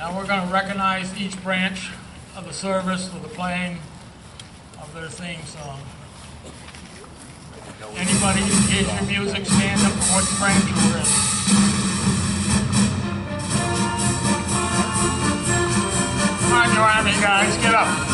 Now we're going to recognize each branch of the service with the playing of their theme song. Anybody who hears your music, stand up for what branch you're in. Come on, join me, guys. Get up.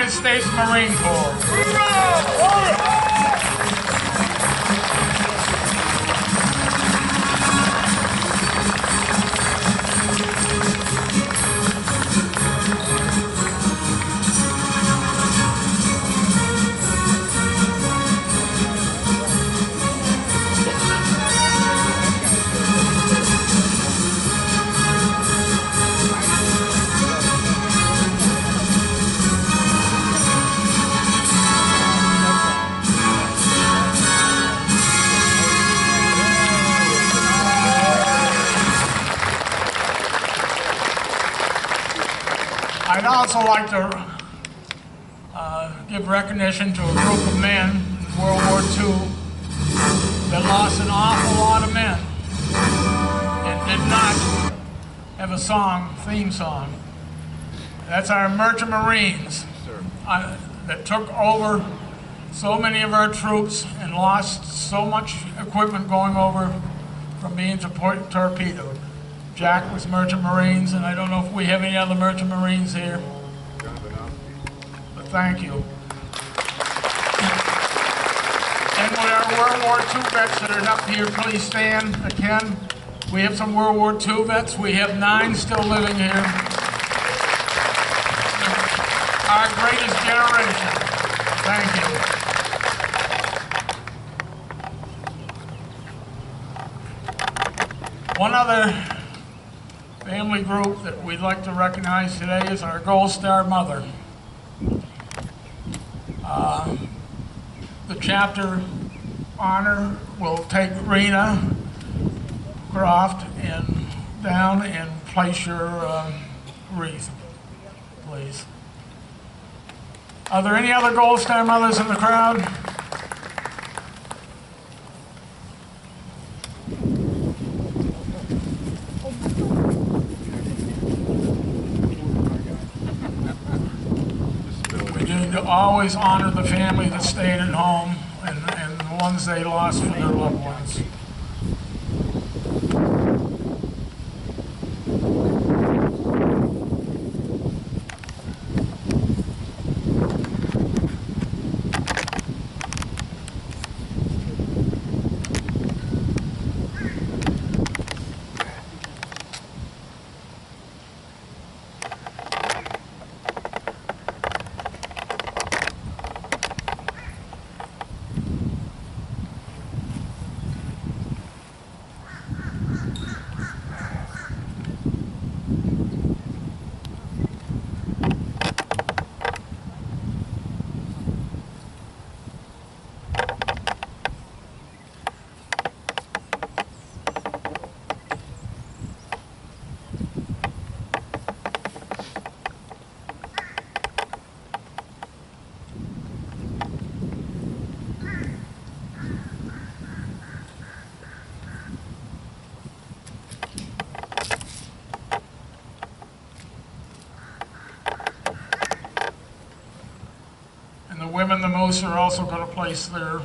States Marine Corps. I'd also like to give recognition to a group of men in World War II that lost an awful lot of men and did not have a theme song. That's our Merchant Marines that took over so many of our troops and lost so much equipment going over from being torpedoed. Jack was Merchant Marines, and I don't know if we have any other Merchant Marines here. But thank you. And with our World War II vets that are up here, please stand again. We have some World War II vets. We have 9 still living here. Our greatest generation. Thank you. One other family group that we'd like to recognize today is our Gold Star mother. The chapter honor will take Rena Croft down and place your wreath, please. Are there any other Gold Star mothers in the crowd? to always honor the family that stayed at home and the ones they lost for their loved ones. The women the most are also going to place their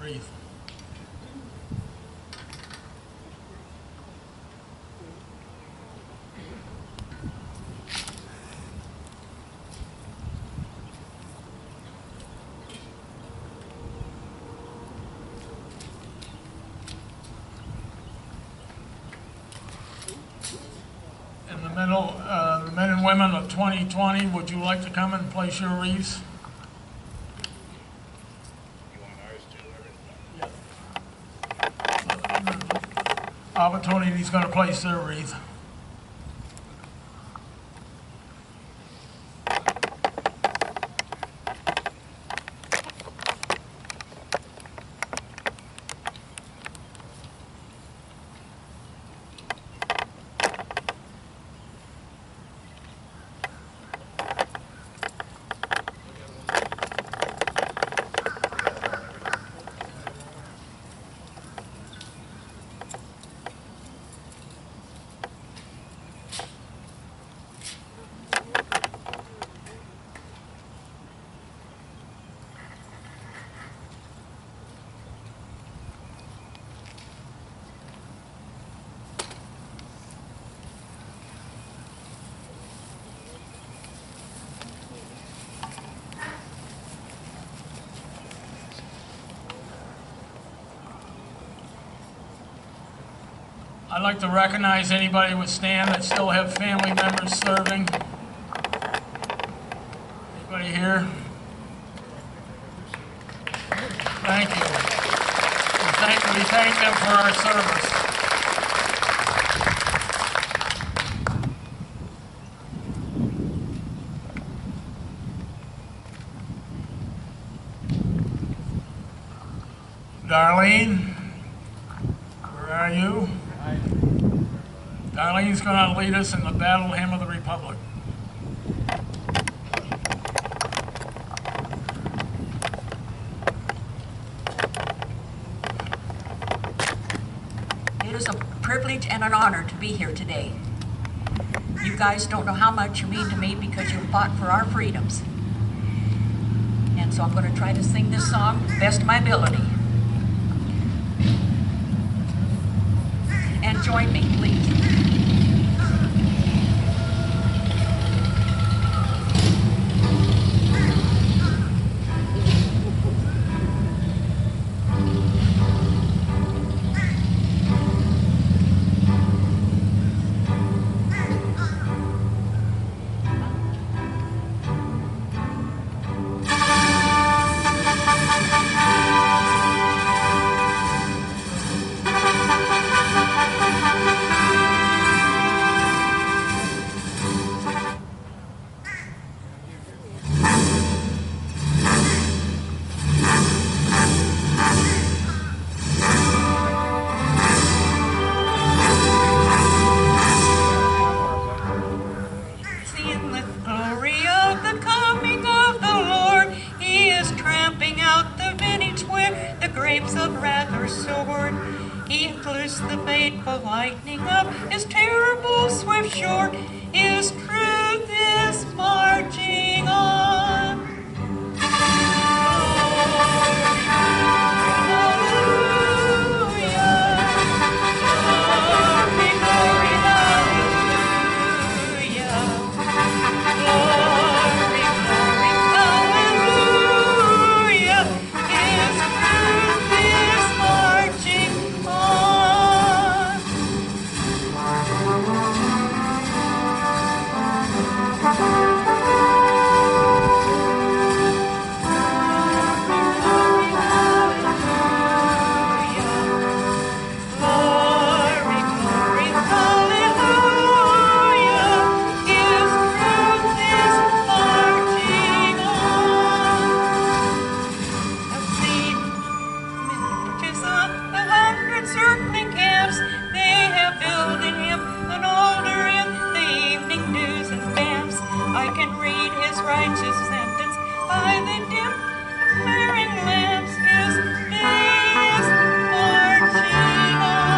wreath. In the middle, the men and women of 2020, would you like to come and place your wreaths? You want ours too? Yeah. Tony, he's going to place their wreath. I'd like to recognize anybody with stand that still have family members serving. Anybody here? Thank you. We thank them for our service. Darlene, where are you? Darlene's going to lead us in the Battle Hymn of the Republic. It is a privilege and an honor to be here today. You guys don't know how much you mean to me because you fought for our freedoms. And so I'm going to try to sing this song to the best of my ability. And join me, please. He loosed the fateful lightning of his terrible swift shore. His truth is marching on. Righteous sentence by the dim flaring lamps, his day is marching on.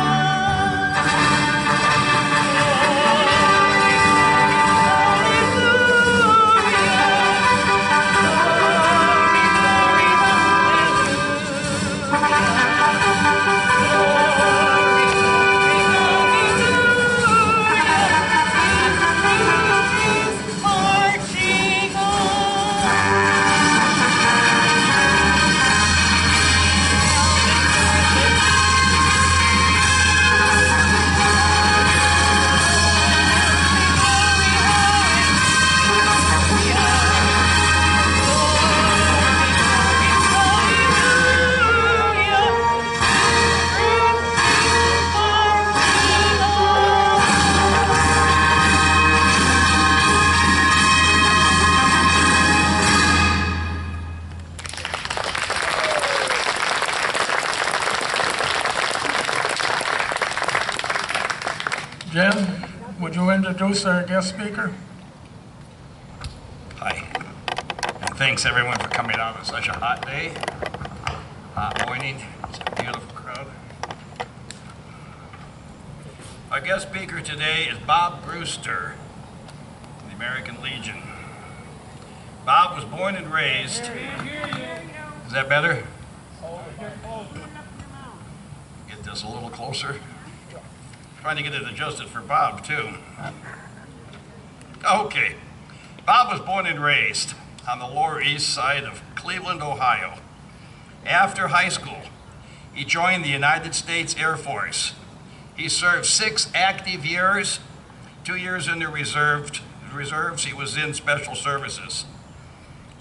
Jim, would you introduce our guest speaker? Hi, and thanks everyone for coming out on such a hot day, hot morning. It's a beautiful crowd. Our guest speaker today is Bob Brewster, of the American Legion. Bob was born and raised. Is that better? Get this a little closer. Trying to get it adjusted for Bob, too. Okay. Bob was born and raised on the Lower East Side of Cleveland, Ohio. After high school, he joined the United States Air Force. He served 6 active years, 2 years in the reserves. He was in special services.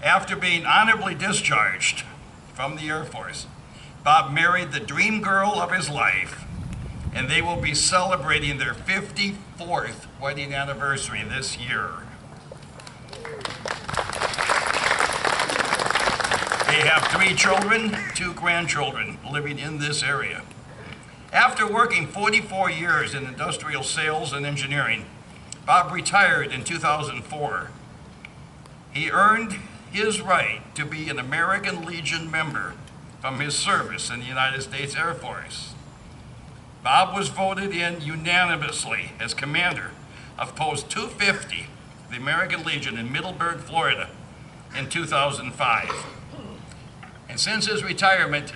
After being honorably discharged from the Air Force, Bob married the dream girl of his life, and they will be celebrating their 54th wedding anniversary this year. They have 3 children, 2 grandchildren living in this area. After working 44 years in industrial sales and engineering, Bob retired in 2004. He earned his right to be an American Legion member from his service in the United States Air Force. Bob was voted in unanimously as commander of Post 250, the American Legion in Middleburg, Florida, in 2005. And since his retirement,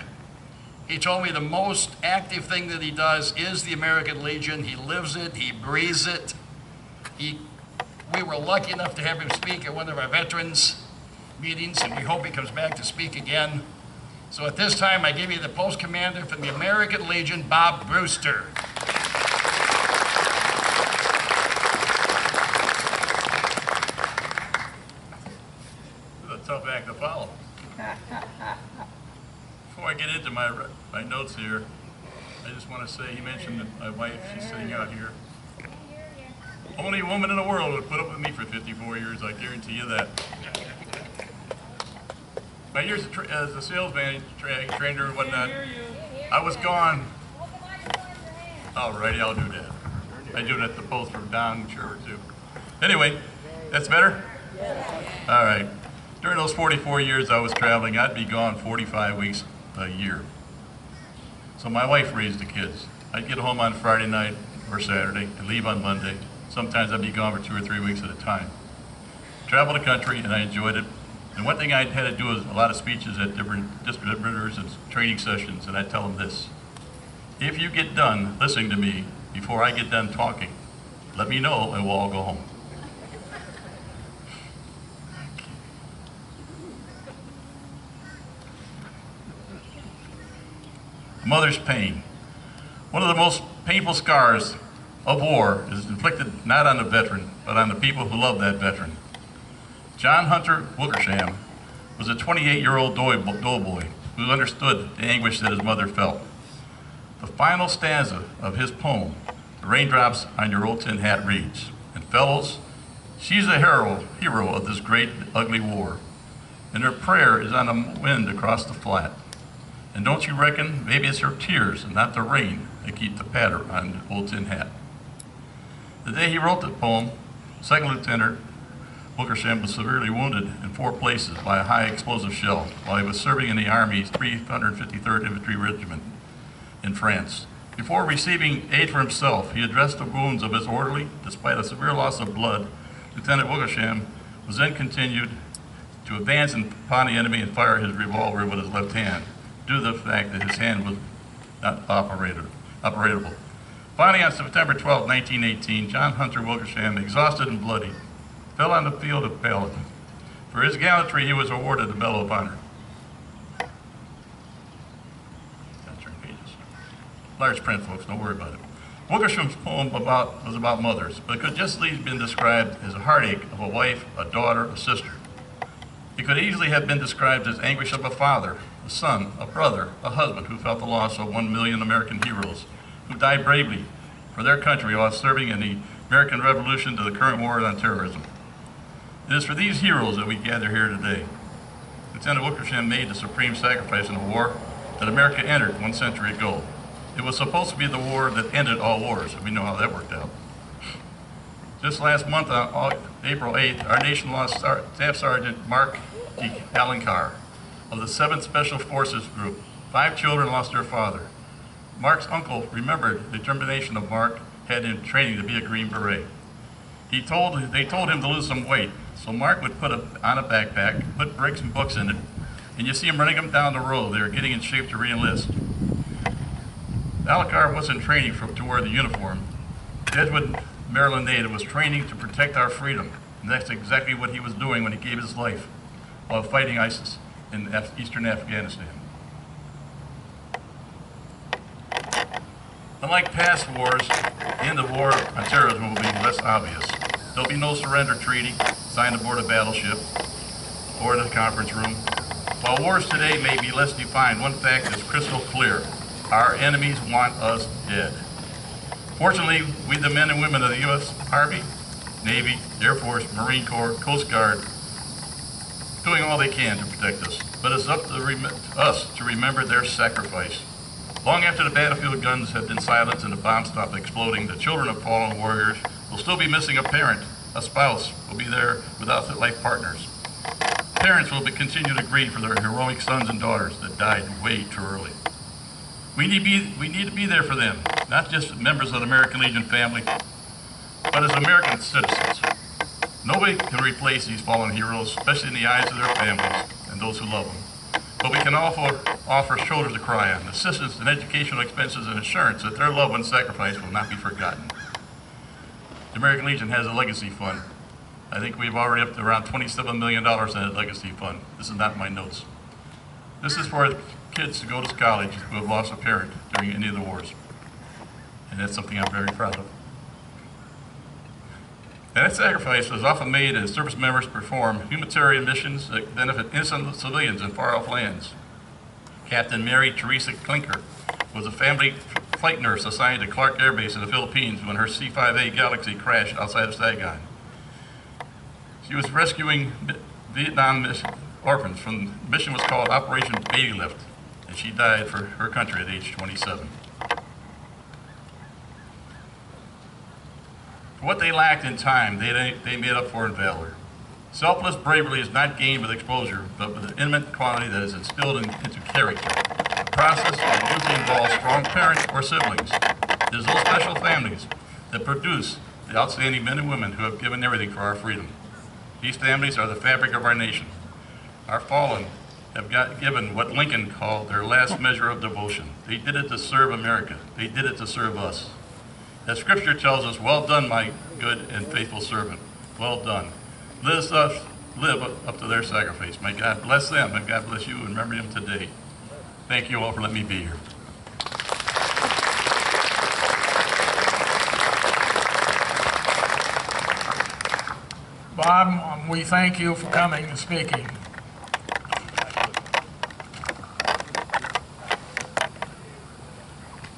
he told me the most active thing that he does is the American Legion. He lives it, he breathes it. We were lucky enough to have him speak at one of our veterans meetings, and we hope he comes back to speak again. So at this time, I give you the post commander from the American Legion, Bob Brewster. It's a tough act to follow. Before I get into my notes here, I just want to say, he mentioned that my wife, she's sitting out here. Only woman in the world would put up with me for 54 years, I guarantee you that. My years as a salesman, trainer and whatnot, I was gone. Alrighty, I'll do that. I do it at the post for Don, sure, too. Anyway, that's better? All right. During those 44 years I was traveling, I'd be gone 45 weeks a year. So my wife raised the kids. I'd get home on Friday night or Saturday and leave on Monday. Sometimes I'd be gone for 2 or 3 weeks at a time. Traveled the country and I enjoyed it. And one thing I had to do was a lot of speeches at different distributors and training sessions, and I tell them this: if you get done listening to me before I get done talking, let me know and we'll all go home. A mother's pain. One of the most painful scars of war is inflicted not on the veteran, but on the people who love that veteran. John Hunter Wickersham was a 28-year-old doughboy who understood the anguish that his mother felt. The final stanza of his poem, "The Raindrops on Your Old Tin Hat," reads, "And fellows, she's a hero of this great ugly war, and her prayer is on the wind across the flat. And don't you reckon maybe it's her tears and not the rain that keep the patter on the old tin hat?" The day he wrote the poem, Second Lieutenant Wickersham was severely wounded in 4 places by a high explosive shell while he was serving in the Army's 353rd Infantry Regiment in France. Before receiving aid for himself, he addressed the wounds of his orderly. Despite a severe loss of blood, Lieutenant Wickersham was then continued to advance upon the enemy and fire his revolver with his left hand, due to the fact that his hand was not operatable. Finally, on September 12, 1918, John Hunter Wickersham, exhausted and bloody, fell on the field of battle. For his gallantry, he was awarded the Medal of Honor. Gotta turn pages. Large print, folks, don't worry about it. Wickersham's poem was about mothers, but it could just easily have been described as a heartache of a wife, a daughter, a sister. It could easily have been described as anguish of a father, a son, a brother, a husband who felt the loss of 1 million American heroes who died bravely for their country while serving in the American Revolution to the current war on terrorism. It is for these heroes that we gather here today. Lieutenant Wickersham made the supreme sacrifice in a war that America entered 1 century ago. It was supposed to be the war that ended all wars, and we know how that worked out. Just last month, on April 8th, our nation lost Staff Sergeant Mark D. Alencar of the 7th Special Forces Group. 5 children lost their father. Mark's uncle remembered the determination of Mark had in training to be a Green Beret. They told him to lose some weight, so Mark would put on a backpack, put bricks and books in it, and you see him running them down the road. They were getting in shape to re-enlist. Alencar wasn't training to wear the uniform. Deadwood, Maryland native, was training to protect our freedom, and that's exactly what he was doing when he gave his life while fighting ISIS in eastern Afghanistan. Unlike past wars, the end of war on terrorism will be less obvious. There'll be no surrender treaty signed aboard a battleship or in a conference room. While wars today may be less defined, one fact is crystal clear: our enemies want us dead. Fortunately, we, the men and women of the U.S. Army, Navy, Air Force, Marine Corps, Coast Guard, doing all they can to protect us. But it's up to us to remember their sacrifice. Long after the battlefield guns have been silenced and the bombs stop exploding, the children of fallen warriors will still be missing a parent. A spouse will be there without their life partners. Parents will continue to grieve for their heroic sons and daughters that died way too early. We need to be there for them, not just members of the American Legion family, but as American citizens. Nobody can replace these fallen heroes, especially in the eyes of their families and those who love them. But we can offer shoulders to cry on, assistance in educational expenses, and assurance that their loved one's sacrifice will not be forgotten. The American Legion has a legacy fund. I think we've already up to around $27 million in that legacy fund. This is not my notes. This is for kids to go to college who have lost a parent during any of the wars. And that's something I'm very proud of. And that sacrifice is often made as service members perform humanitarian missions that benefit innocent civilians in far-off lands. Captain Mary Teresa Klinker was a family flight nurse assigned to Clark Air Base in the Philippines when her C-5A Galaxy crashed outside of Saigon. She was rescuing Vietnam orphans. The mission was called Operation Baby Lift, and she died for her country at age 27. For what they lacked in time, they made up for in valor. Selfless bravery is not gained with exposure, but with an intimate quality that is instilled into character. The process usually involves strong parents or siblings. It is those special families that produce the outstanding men and women who have given everything for our freedom. These families are the fabric of our nation. Our fallen have given what Lincoln called their last measure of devotion. They did it to serve America. They did it to serve us. As Scripture tells us, well done, my good and faithful servant. Well done. Let us live up to their sacrifice. May God bless them, and God bless you, and remember them today. Thank you all for letting me be here. Bob, we thank you for coming and speaking.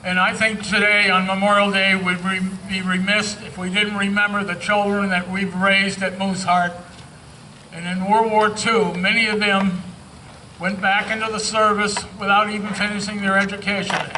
And I think today, on Memorial Day, we'd be remiss if we didn't remember the children that we've raised at Mooseheart. And in World War II, many of them went back into the service without even finishing their education.